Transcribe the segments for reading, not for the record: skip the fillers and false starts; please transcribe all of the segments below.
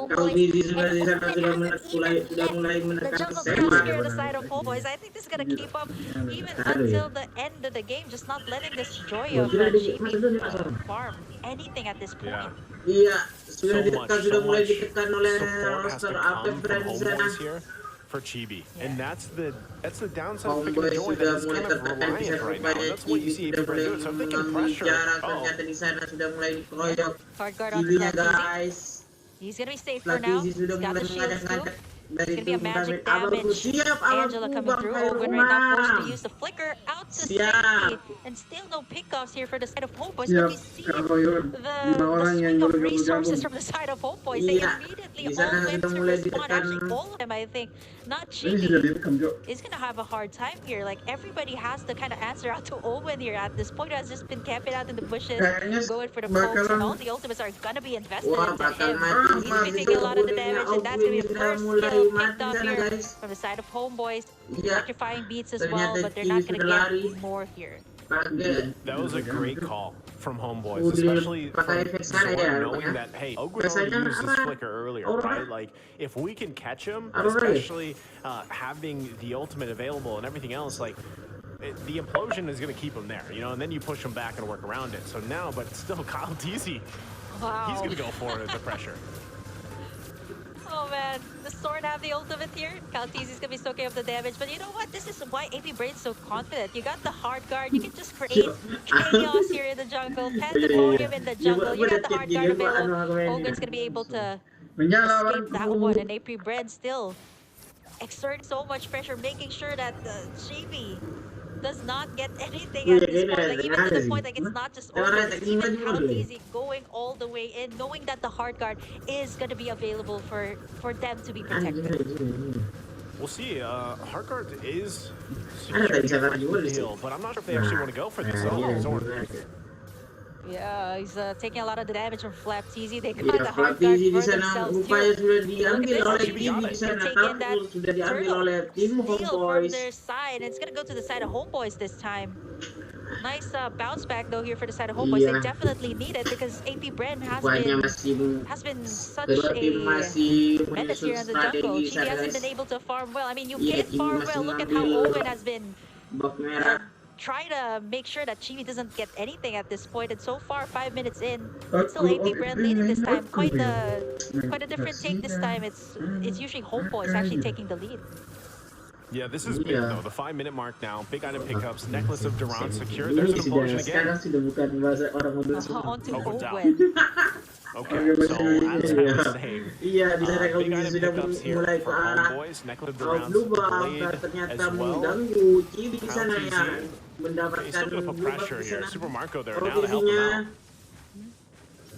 Homeboys. And Owen hasn't even left the jungle camps here on the side of Homeboys. I think this is gonna keep up even until the end of the game, just not letting this Joy of Chibi farm anything at this point. Iya, sudah So ditekan, much, sudah so mulai much ditekan oleh support has to roster come APF from Bren di sana. Homeboys here for Chibi, and that's the downside of picking Homeboys Joy, sudah that is mulai kind of tertekan di sana reliant right now. rupanya. That's what you Chibi see sudah AP mulai do. So if they can mengambil pressure, jarak, ternyata di sana sudah mulai dikeroyok. Hard guard onto Chibinya Cat guys. He's gonna be safe for now. Latisi sudah He's got mulai the shields too. mengadang-adang dari It's gonna be a tubuh magic David. Abalku damage. siap, Angela abalku coming Bang through. Khairul Owen right now forced to Umam. use the flicker out to Siap. safety. And still no pickoffs here for the side of Homeboys. Siap, But we see Kak Royun. Lima orang the yang swing of gabung-gabung. resources from the side of Homeboys. They Iya, immediately di all sana went sudah to mulai respond. ditekan. Actually, all of them, I think. Not Ini sudah Chibi direkam, Jo. is gonna have a hard time here. Like everybody has to kind of answer out to Owen here at this point. Has just been camping out in the bushes, Kayaknya going for the pokes, and bakalan all the ultimates are gonna be invested Wah, into bakal him. mati. He's gonna be taking a lot of the damage, and that's gonna be the Sudah first mulai kill mati picked up sana, here guys. from the side of Homeboys. Iya, Electrifying beats as ternyata well, but they're Chibi not gonna sudah get lari. more here. Kaget. That was a great call from Homeboys, Udah especially pakai from efek sana ya, Zor, knowing rupanya. that, hey, Ogre already Biasanya used his apa? flicker earlier, Aurora? right? Like, if we can catch him, Aurora ya? especially having the ultimate available and everything else, like, the implosion is going to keep him there, you know, and then you push him back and work around it. So now, but still, Kyle Teasy, Wow. he's going to go for it at the pressure. Oh man, the Sword have the ultimate here. Kaltizi's gonna be soaking up the damage, but you know what? This is why AP Bren's so confident. You got the hard guard, you can just create chaos here in the jungle, pandemonium in the jungle. You got the hard guard available. Hogan's gonna be able to Menyala escape that one, and AP Bren still exerting so much pressure, making sure that Chibi does not get anything at this point. Like even to the point, like it's not just Owen, it's even Kaltizi going all the way in, knowing that the hard guard is gonna be available for them to be protected. We'll see. Heartguard is Ada tadi secure saya juga di sini. deal, but I'm not sure if they actually want to go for this. Iya, Zor. Yeah, he's taking a lot of the damage from Flap TZ. They got Iya, the hard guard Flaptizi di for sana themselves rupanya too. sudah diambil Look at oleh this. Chibi di sana. They're taking that Tarkul sudah diambil turtle oleh tim steal from Homeboys. their side. It's gonna go to the side of Homeboys this time. Nice bounce back though here for the side of Homeboys. They Iya. definitely need it because AP Bren Rupanya masih has been such kedua tim masih a menace here in menyusun the jungle. strategi Chibi sana, hasn't guys. been able to farm well. I mean, you Iya, can Chibi farm masih well. Look at how mengambil Owen has been buff merah. try to make sure that Chibi doesn't get anything at this point. And so far, 5 minutes in, it's still AP Bren leading this time. Quite a different take this time. It's usually Homeboys actually taking the lead. Yeah, this is big Yeah. though. The 5-minute mark now. Big item pickups. Necklace of Duran secure. Ini There's an sudah implosion sekarang again. sudah bukan bahasa orang modal semua. Onto Owen down. Owen. Okay, so as I was saying, Iya, di sana kalau big item sudah pickups here mulai ke for arah Homeboys. Necklace of Duran lubang, blade ternyata as well. mengganggu Chibi di sana ya, Okay, mendapatkan still gonna put lubang pressure di here. sana. Super Marco there Kalau now to help him dirinya out.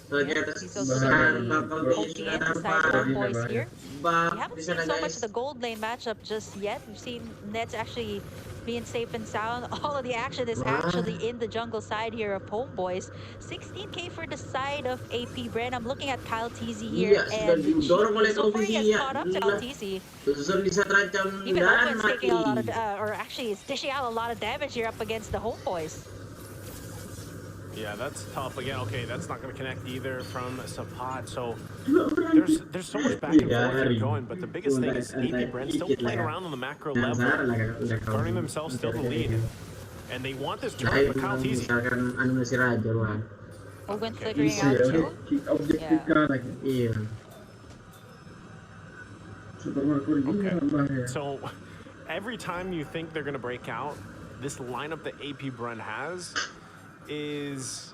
ternyata He's also sekarang gonna bakal be poking sudah in the side dapat of Homeboys here. buff We haven't di seen sana so much guys. of the gold lane matchup just yet. We've seen Nets actually being safe and sound. All of the action is actually in the jungle side here of Homeboys. 16k for the side of AP Bren. I'm looking at Kyle TZ here, Iya, sudah and didorong oleh so far he has Kaltizi ya. caught up to Gila. Kyle TZ. Susun bisa terancam Even dan Owen's mati. taking a lot of, or actually is dishing out a lot of damage here up against the Homeboys. Yeah, that's tough. Again, okay, that's not going to connect either from Sapat. So Iya, there's so much back and forth here going, but the biggest thing is AP Bren still playing around on the macro level, guarding themselves still to lead. And they want this turn with Kyle Teasy. Misalkan anu si Raja Ruan. Owen Okay. flickering Isi out ya, too. objektifkan lagi. Iya. Super Marco ini Okay. bahaya. So every time you think they're going to break out, this lineup that AP Bren has is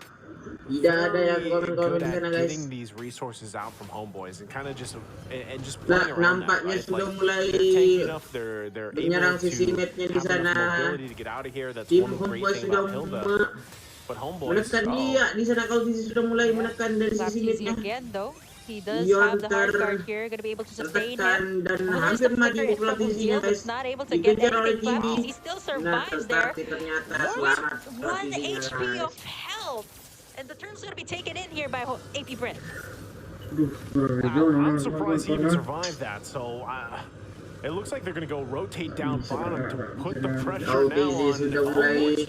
Tidak ada yang very komen-komen good di at sana guys. getting these resources out from Homeboys and kind of just Nah, playing around that, nampaknya right? sudah Like, mulai they're tanky enough, they're menyerang able to sisi mapnya di have enough sana. mobility to get out of here. That's Tim one great Homeboys thing sudah about Hilda. But Homeboys, menekan dia di sana. Kalau sudah mulai menekan dari Slap sisi TZ mapnya. again though. He does Yon have the hard ter- guard here, gonna be able to sustain tertekan him. dan Lures hampir the mati flicker di in from Flaptizi Uziel, guys. but not able to get Dikejar oleh anything. Chibi. He still Nah, survives there. tetapi ternyata selamat 1 Flaptizinya, HP guys. of health. And the turn's gonna be taken in here by AP Bren. Aduh, bro, I'm surprised he even survived that. So it looks like they're going to go rotate down bottom to put the pressure now Kaltizi on sudah mulai Homeboys.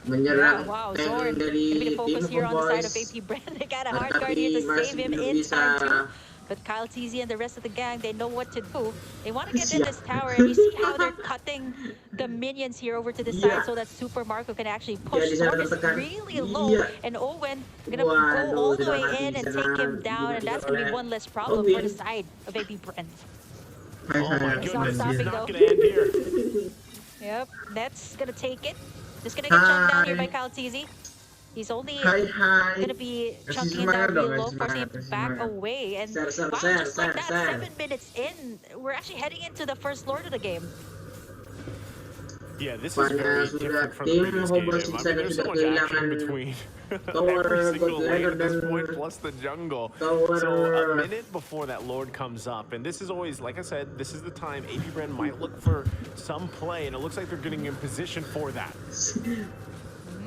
menyerang Wow, tank Zorn dari gonna be the tim focus here on the side of Homeboys. AP Bren. They got a hard guard here Tetapi to masih save him belum in bisa time too. But Kyle TZ and the rest of the gang, they know what to do. They want to get in this tower, and you see how they're cutting the minions here over to the side Iya. so that Super Marco can actually Iya, push. di sana Storm is tertekan. really low, Iya. and Owen gonna go Waduh, all the sudah way mati in di and sana. take him down, and that's gonna be Oleh one less problem for the Owen. side of AP Bren. Hai Oh my hai. It's not goodness, he's stopping, not though. going to end here. Yep, Net's gonna take it. Just gonna get chunked down here by Hai. Kyle TZ. He's only Hai hai. gonna be Kasih chunking it down semangat dong, real low, kasih forcing semangat, him kasih back semangat. away. And Ser, ser, wow, ser, just like ser, that, ser. 7 minutes in, we're actually heading into the first lord of the game. Yeah, this is Rupanya very sudah different from the tim previous game. Homebois I di mean, sana there's so sudah much action kehilangan between tower, every gold single lane ladder at this dan point, plus the jungle. tower. So a minute before that Lord comes up, and this is always, like I said, this is the time AP Bren might look for some play, and it looks like they're getting in position for that.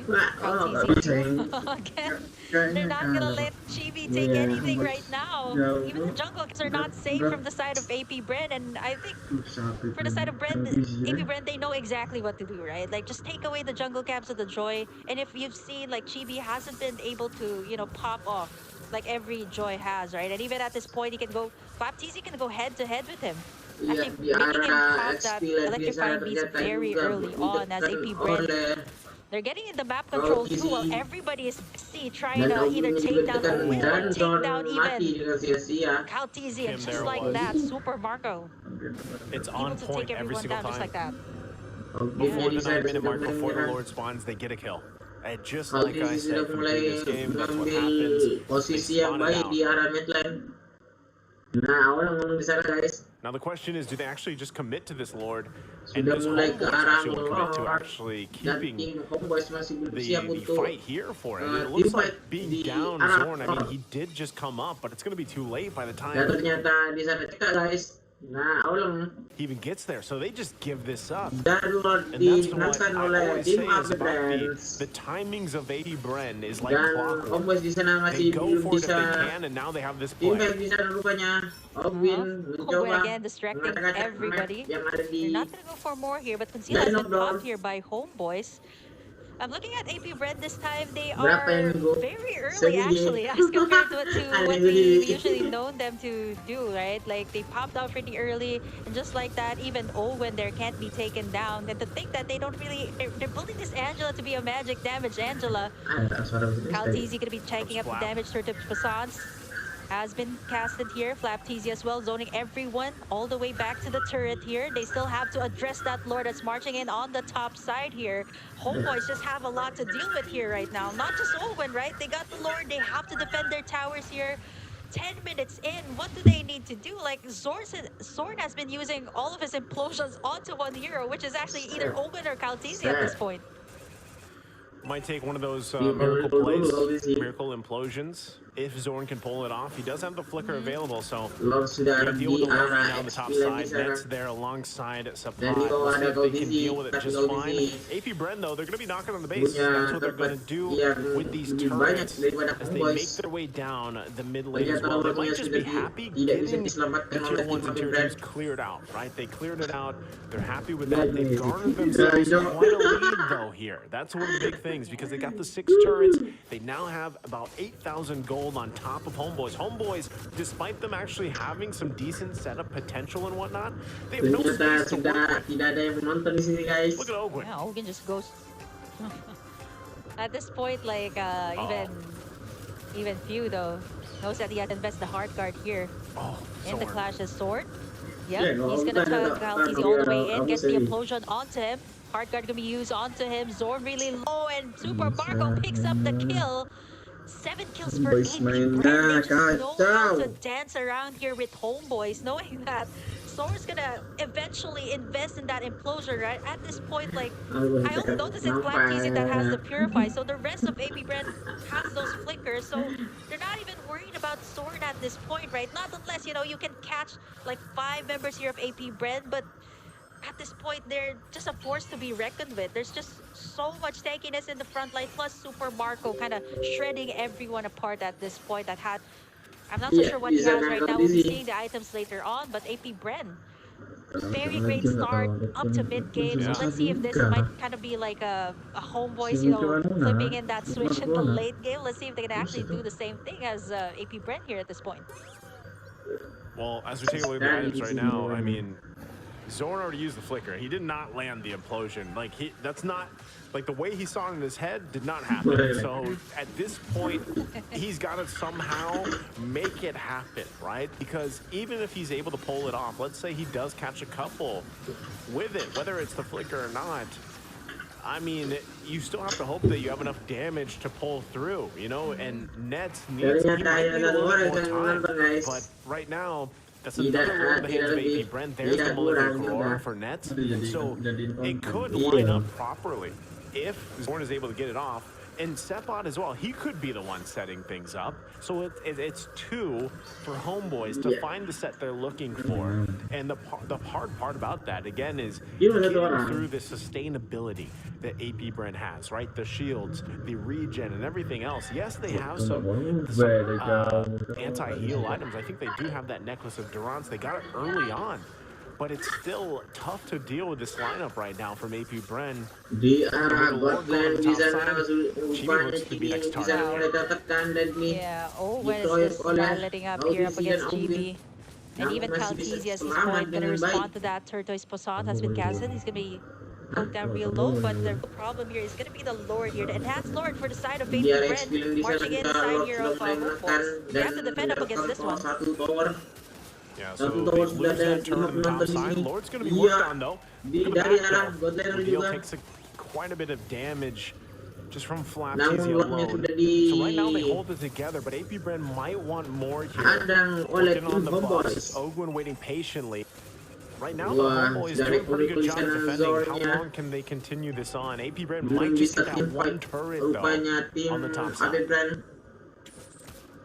Nah, Kyle oh, TZ saying. again. Kayaknya They're not gonna kalah. let Chibi take Iya, anything Homebois right now. jauh. Even the jungle are not safe from the side of AP Bren, and I think Sapi for the side of Bren, TZ, AP Bren, they know exactly what to do, right? Like, just take away the jungle caps of the Joy. And if you've seen, like, Chibi hasn't been able to, you know, pop off like every Joy has, right? And even at this point, he can go, Baptiste can go head to head with him. Iya, Actually, di making him area pop that XP lagi sana electrifying beast ternyata very juga early on as AP ditekan Bren. oleh They're getting in the map Oh, control too, easy. while everybody is busy trying dan to either Owen take juga down ditekan Owen or dan take Zon down mati even dengan sia-sia. Kyle TZ, and Kim, just there like was. that, Super Marco It's able on to point take every everyone single down just like time. that. Owen Before di the sana 9-minute sudah mark, before the menyerang. Lord spawns, they get a kill. And just Kyle like I TZ sudah said from the mulai previous game, that's what mengambil happens. They posisi yang spawn it baik out. di arah mid lane. Nah, awalnya ngomong di sana guys. Now the question is, do they actually just commit to this Lord? And Sudah does mulai ke Homebois arah actually want to commit to Lord actually dan keeping tim Homebois masih belum siap the untuk fight here for it? It team looks fight like being di down arah Zorn, I mean, Lord. he did just come up, but it's going to be too late by the Dan time ternyata di sana cekak guys. Nah, awalnya he even gets there. So they just give this up. dan Lord And that's what dimenangkan I oleh always tim say is about Uplands. the timings of AP Bren is like Dan clockwork. Homebois di sana They masih go belum for it if bisa they can, and now they have this tim play. fight di sana rupanya. Owen mencoba Owen again distracting mengatakan everybody. yang ada di They're not gonna go for more here, but Conceal has Line of been popped Dawn. here by Homeboys. I'm looking at AP Bren this time. They Berapa are yang go? very early Segini. actually, as compared to Ada what segini. we usually known them to do, right? Like they popped out pretty early, and just like that, even Owen there can't be taken down. And to think that they don't really, they're building this Angela to be a magic damage Angela. Ada suara begitu. Kyle TZ gonna be checking up the damage to the facades. Has been casted here. Flap TZ as well, zoning everyone all the way back to the turret here. They still have to address that Lord that's marching in on the top side here. Homeboys just have a lot to deal with here right now. Not just Owen, right? They got the Lord. They have to defend their towers here. 10 minutes in, what do they need to do? Like, Zorn has been using all of his implosions onto one hero, which is actually either Owen or Kyle TZ at this point. Might take one of those Yeah, miracle but plays, obviously- miracle implosions. If Zorn can pull it off, he does have the flicker available, so Lord sudah ada they deal di with the Lord right arah now on the top XP lagi side. sana. Nets there alongside Supply. Dan di bawah We'll see ada if they can Goldie, deal with it tapi just Goldie fine. AP Bren, though, they're going to be knocking on the base. punya That's what they're going tempat to do yang with these lebih banyak turrets daripada as they make Homebois. their way down the mid lane as Ternyata well. They Lordnya might just sudah be happy tidak bisa getting diselamatkan the oleh tier tim 1s and tier Uplands. 2s cleared out, right? They cleared it out. They're happy with Dan that. They've nih, garnered dari themselves dong. quite a lead, though, here. That's one of the big things because they got the 6 turrets. They now have about 8,000 gold on top of Homeboys. Homeboys, despite them actually having some decent setup potential and whatnot, they have no Ternyata space to work sudah with. tidak ada yang menonton di sini guys. Look at Ogwen. Yeah, Ogun just goes. At this point, like even few though knows that he has to invest the hard card here Oh, in the Zorn. clash as sword. Yep, Yeah, no, he's gonna Ogun tug ada- Kyle TZ ada all the dia, way in, aku gets the sih. implosion onto him. Hard guard gonna be used onto him. Zorn really low, and Super Marco picks up the kill. 7 kills for Homeboys AP mainnya Bren. They just know how to kacau. dance around here with Homeboys, knowing that Zorn's gonna eventually invest in that implosion, right? At this point, like, I only noticed it's Black TZ that has the Purify, so the rest of AP Bren has those flickers, so they're not even worried about Zorn at this point, right? Not unless, you know, you can catch like 5 members here of AP Bren, but at this point, they're just a force to be reckoned with. There's just so much tankiness in the front line, plus Super Marco kind of shredding everyone apart at this point. I'm not so Yeah, sure what he bisa has right now. We'll be busy. seeing the items later on, but AP Bren, very great start up to mid game. So let's see if this might kind of be like a Homeboys, you know, flipping in that switch in the late game. Let's see if they can actually do the same thing as AP Bren here at this point. Well, as we take a look at the items right now, I mean, Zorn already used the flicker. He did not land the implosion. Like, that's not, like, the way he saw it in his head did not happen. So at this point, he's got to somehow make it happen, right? Because even if he's able to pull it off, let's say he does catch a couple with it, whether it's the flicker or not, I mean, you still have to hope that you have enough damage to pull through, you know, and Nets needs, he might need a little bit more time, but right now, that's another roll in the hands of AP Bren. There's the Molotov Aurora for Nets, so it could line up properly if Zorn is able to get it off. And Sepot as well, he could be the one setting things up. So it's two for Homeboys to find the set they're looking for. And the hard part about that, again, is getting through the sustainability that AP Bren has, right? The shields, the regen, and everything else. Yes, they have some anti-heal items. I think they do have that necklace of Durance. They got it early on. But it's still tough to deal with this lineup right now from AP Bren. Di arah bot lane di sana rupanya Chibi bisa mulai tertekan dan nih Yeah, Owen is just battling up here up against GB. And even Caltesi at this point going to respond to that Tortoise Posant has been casted. He's going to be poked down real low, but the problem here is going to be the Lord here. The enhanced Lord for the side of AP Bren, marching in the side here of Homebois. They have to defend up against this one. Yeah, so they lose that turn on the top side. Lord's going to be worked on, though. Reveal takes quite a bit of damage just from Flapsy alone. So right now they hold it together, but AP Bren might want more here. Working on the bus. Ogwin waiting patiently. Right now, the Homeboys doing a pretty good job defending. How long can they continue this on? AP Bren might just get that one turret, though, on the top side.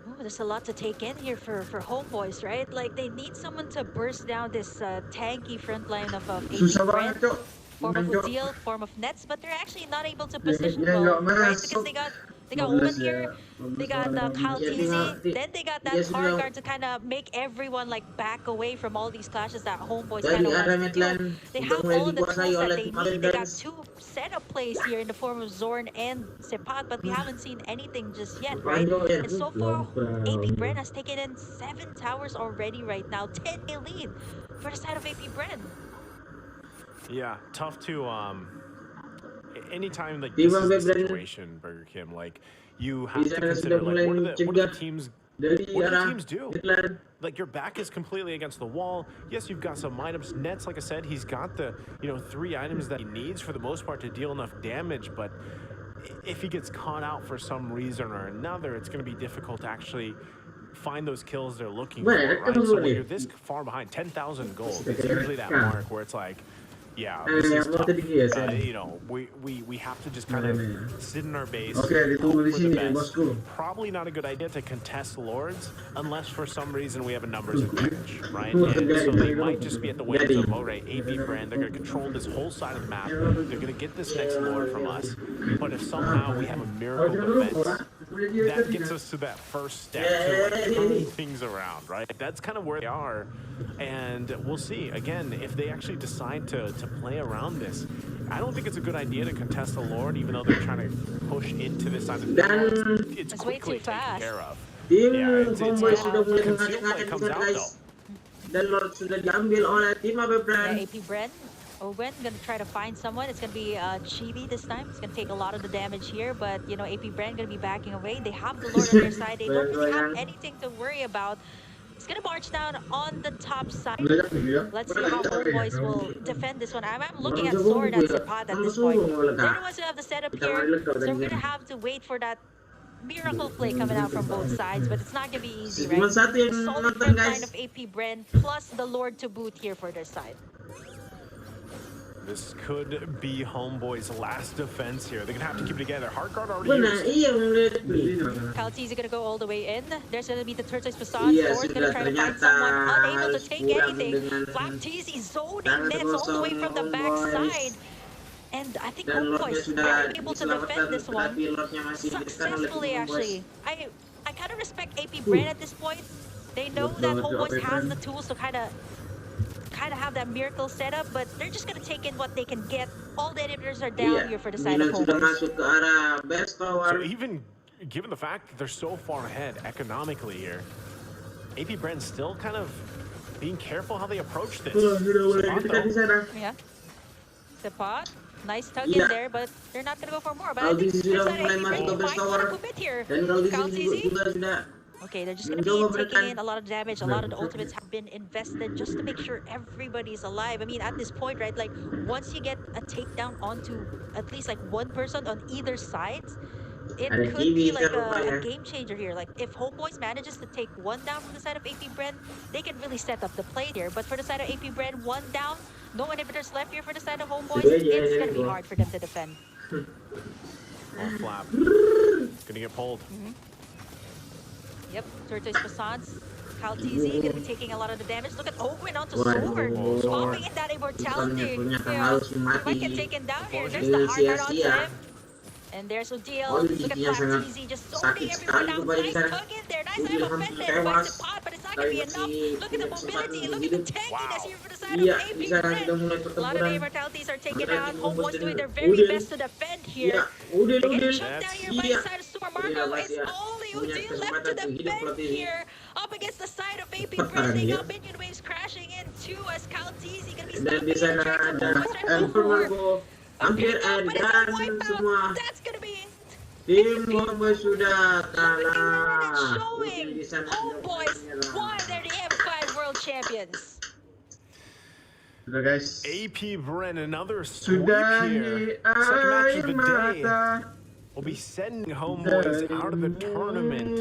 Oh, there's a lot to take in here for Homeboys, right? Like, they need someone to burst down this tanky front line of AP Bren. Form of Udil, form of Nets, but they're actually not able to position well, right? Because they got Omen here, they got Caltesi, then they got that hard guard to kind of make everyone like back away from all these clashes that Homeboys kind of want to do. They have all the tools that they need. They got two setup plays here in the form of Zorn and Sepat, but we haven't seen anything just yet, right? And so far, AP Bren has taken in 7 towers already right now, 10-a lead for the side of AP Bren. Yeah, tough to anytime like this is the situation, Burger Kim, like you have to consider like what do the teams do? Like your back is completely against the wall. Yes, you've got some items. Nets, like I said, he's got the 3 items that he needs for the most part to deal enough damage, but if he gets caught out for some reason or another, it's going to be difficult to actually find those kills they're looking for, right? So when you're this far behind, 10,000 gold, it's usually that mark where it's like, yeah, this is tough. We have to just kind of sit in our base, hope for the best. Probably not a good idea to contest Lords unless for some reason we have a numbers advantage, right? And so they might just be at the whims of, all right, AP Bren, they're going to control this whole side of the map. They're going to get this next Lord from us. But if somehow we have a miracle defense, that gets us to that first step to like turning things around, right? That's kind of where they are. And we'll see, again, if they actually decide to play around this. I don't think it's a good idea to contest the Lord, even though they're trying to push into this side of the map. It's quickly taken care of. Yeah, it's concealed when it comes out, though. Dan Lord sudah diambil oleh tim AP Bren. Yeah, AP Bren. Owen gonna try to find someone. It's gonna be Chibi this time. It's gonna take a lot of the damage here, but AP Bren gonna be backing away. They have the Lord on their side. They don't really have anything to worry about. It's gonna march down on the top side. Let's see how Homeboys will defend this one. I'm looking at Sword and Sepat at this point. They're the ones who have the setup here, so we're gonna have to wait for that miracle play coming out from both sides, but it's not gonna be easy, right? The solid front line of AP Bren plus the Lord to boot here for their side. This could be Homeboy's last defense here. They're gonna have to keep it together. Heartguard already used. Caltesi gonna go all the way in. There's gonna be the Turtles Facade. Ford gonna try to find someone unable to take anything. Flaptesi zoning Nets all the way from the backside. And I think Homeboys are able to defend this one successfully, actually. I kind of respect AP Bren at this point. They know that Homeboys has the tools to kind of have that miracle setup, but they're just gonna take in what they can get. All the inhibitors are down here for the side of Homeboys. So even given the fact that they're so far ahead economically here, AP Bren still kind of being careful how they approach this. Sudah mulai Sapat, dekat di though. sana. Yeah. Sepot. Nice tug Iya. in there, but they're not gonna go for more. But I Kalau think di sini there's sudah that mulai AP masuk Bren ke base might want tower. to commit here. Dan kalau di Scout sini CZ. juga sudah Okay, they're just gonna be mencoba taking menekan. in a lot of damage. A lot of the ultimates have been invested just to make sure everybody's alive. I mean, at this point, right? Like, once you get a takedown onto at least like one person on either side, it Ada could be kiwi like kan a rupanya. game changer here. Like, if Homebois manages to take one down from the side of AP Bren, they can really set up the play here. But for the side of AP Bren, one down, no inhibitors left here for the side of Homebois. Dua aja, It's jadi gonna be gua. hard for them to defend. Oh, Flap. Gonna get pulled. Yep, Tortoise Passants. Kyle TZ gonna be taking a lot of the damage. Look at Owen onto Waduh. Sword. Sword. Popping in that Bukannya immortality. punya kan Yeah, harus mati. might get taken down here. There's Dengan the hard heart onto sia-sia. him. And there's Udil. Oh, Look at giginya Flap sangat TZ just sakit zoning everyone sekali out. kembali Nice sana. tug in there. Nice Udil eye hampir offended. tewas. Finds the pot, but it's not gonna be Tapi enough. masih Look at the punya mobility. kesempatan Look untuk at the hidup. tankiness here for the side Iya, of AP di sana Bren. sudah mulai A lot of pertempuran. the immortalities are taken Antara out. tim Homeboys Homebois doing dan their very Udil. best to defend Iya, here. Udil, They get Udil. shut down here by Iya. the side of Super Udil Marco. awas It's ya. only Punya Udil left to kesempatan tuh hidup defend plot ini. here. Up against the side of AP Cepat Bren. They dia. got minion waves crashing in too as Kyle TZ gonna be Dan di stopping in the sana tracks of ada Homeboys right before. Marco. Hampir But it's a dan wipeout. semua That's gonna be it. tim Homebois sudah Looking around and kalah. showing Udil di sana Homebois sudah won. They're the M5 world champions. Sudah guys. AP Bren, another sweep Sudah here. di Second match air of the day. mata. Will be sending Homebois out of the tournament.